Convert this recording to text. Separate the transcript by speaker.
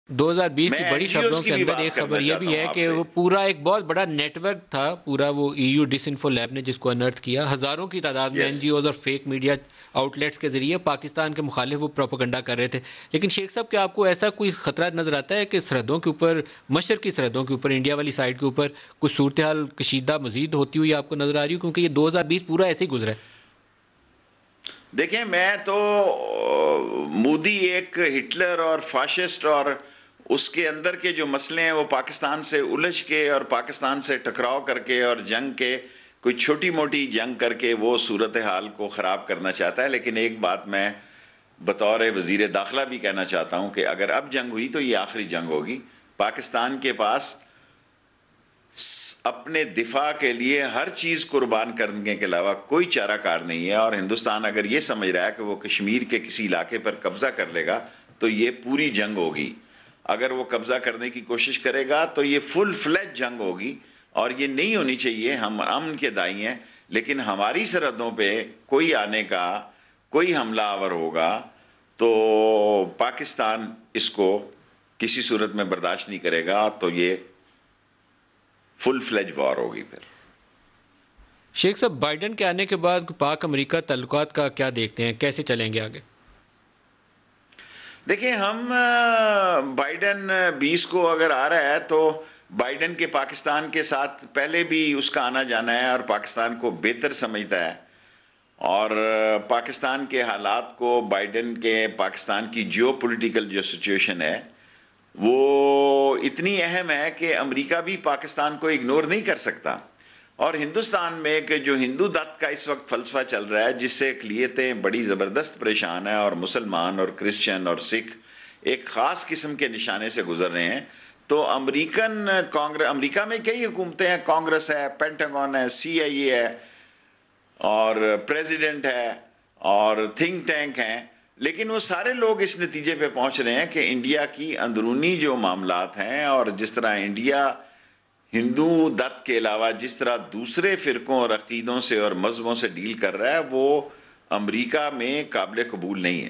Speaker 1: 2020
Speaker 2: میں
Speaker 1: کی
Speaker 2: این
Speaker 1: بڑی
Speaker 2: جی اوز
Speaker 1: خبروں
Speaker 2: کی
Speaker 1: کے
Speaker 2: بھی
Speaker 1: اندر
Speaker 2: بات
Speaker 1: ایک
Speaker 2: کرنا
Speaker 1: خبر یہ
Speaker 2: چاہتا
Speaker 1: بھی
Speaker 2: ہوں
Speaker 1: ہے
Speaker 2: آپ
Speaker 1: کہ
Speaker 2: سے.
Speaker 1: وہ پورا ایک بہت بڑا نیٹ ورک تھا، پورا وہ ای یو ڈس انفو لیب نے جس کو انرتھ کیا، ہزاروں کی تعداد میں این
Speaker 2: یس.
Speaker 1: جی اوز اور فیک میڈیا آؤٹ لیٹس کے ذریعے پاکستان کے مخالف وہ پروپیگنڈا کر رہے تھے. لیکن شیخ صاحب، کیا آپ کو ایسا کوئی خطرہ نظر آتا ہے کہ سرحدوں کے اوپر، مشرق کی سرحدوں کے اوپر، انڈیا والی سائڈ کے اوپر کچھ صورتحال کشیدہ مزید ہوتی ہوئی آپ کو نظر آ رہی ہو؟ کیونکہ یہ 2020 پورا ایسے ہی گزرا ہے.
Speaker 2: دیکھیں، میں تو مودی ایک ہٹلر اور فاشسٹ اور اس کے اندر کے جو مسئلے ہیں وہ پاکستان سے الجھ کے اور پاکستان سے ٹکراؤ کر کے اور جنگ کے کوئی چھوٹی موٹی جنگ کر کے وہ صورتحال کو خراب کرنا چاہتا ہے. لیکن ایک بات میں بطور وزیر داخلہ بھی کہنا چاہتا ہوں کہ اگر اب جنگ ہوئی تو یہ آخری جنگ ہوگی. پاکستان کے پاس اپنے دفاع کے لیے ہر چیز قربان کرنے کے علاوہ کوئی چارہ کار نہیں ہے. اور ہندوستان اگر یہ سمجھ رہا ہے کہ وہ کشمیر کے کسی علاقے پر قبضہ کر لے گا تو یہ پوری جنگ ہوگی. اگر وہ قبضہ کرنے کی کوشش کرے گا تو یہ فل فلیج جنگ ہوگی، اور یہ نہیں ہونی چاہیے. ہم امن کے دائی ہیں، لیکن ہماری سرحدوں پہ کوئی آنے کا، کوئی حملہ آور ہوگا تو پاکستان اس کو کسی صورت میں برداشت نہیں کرے گا، تو یہ فل فلیج وار ہوگی. پھر
Speaker 1: شیخ صاحب، بائیڈن کے آنے کے بعد پاک امریکہ تعلقات کا کیا دیکھتے ہیں، کیسے چلیں گے آگے؟
Speaker 2: دیکھیں، ہم بائیڈن 20 کو اگر آ رہا ہے تو بائیڈن کے پاکستان کے ساتھ پہلے بھی اس کا آنا جانا ہے اور پاکستان کو بہتر سمجھتا ہے. اور پاکستان کے حالات کو، بائیڈن کے پاکستان کی جیو پولیٹیکل جو سچویشن ہے وہ اتنی اہم ہے کہ امریکہ بھی پاکستان کو اگنور نہیں کر سکتا. اور ہندوستان میں کہ جو ہندو دت کا اس وقت فلسفہ چل رہا ہے، جس سے اقلیتیں بڑی زبردست پریشان ہیں، اور مسلمان اور کرسچن اور سکھ ایک خاص قسم کے نشانے سے گزر رہے ہیں، تو امریکہ میں کئی حکومتیں ہیں، کانگریس ہے، پینٹاگون ہے، سی آئی اے ہے، اور پریزیڈنٹ ہے، اور تھنک ٹینک ہیں. لیکن وہ سارے لوگ اس نتیجے پہ پہنچ رہے ہیں کہ انڈیا کی اندرونی جو معاملات ہیں، اور جس طرح انڈیا ہندو دت کے علاوہ جس طرح دوسرے فرقوں اور عقیدوں سے اور مذہبوں سے ڈیل کر رہا ہے، وہ امریکہ میں قابل قبول نہیں ہے.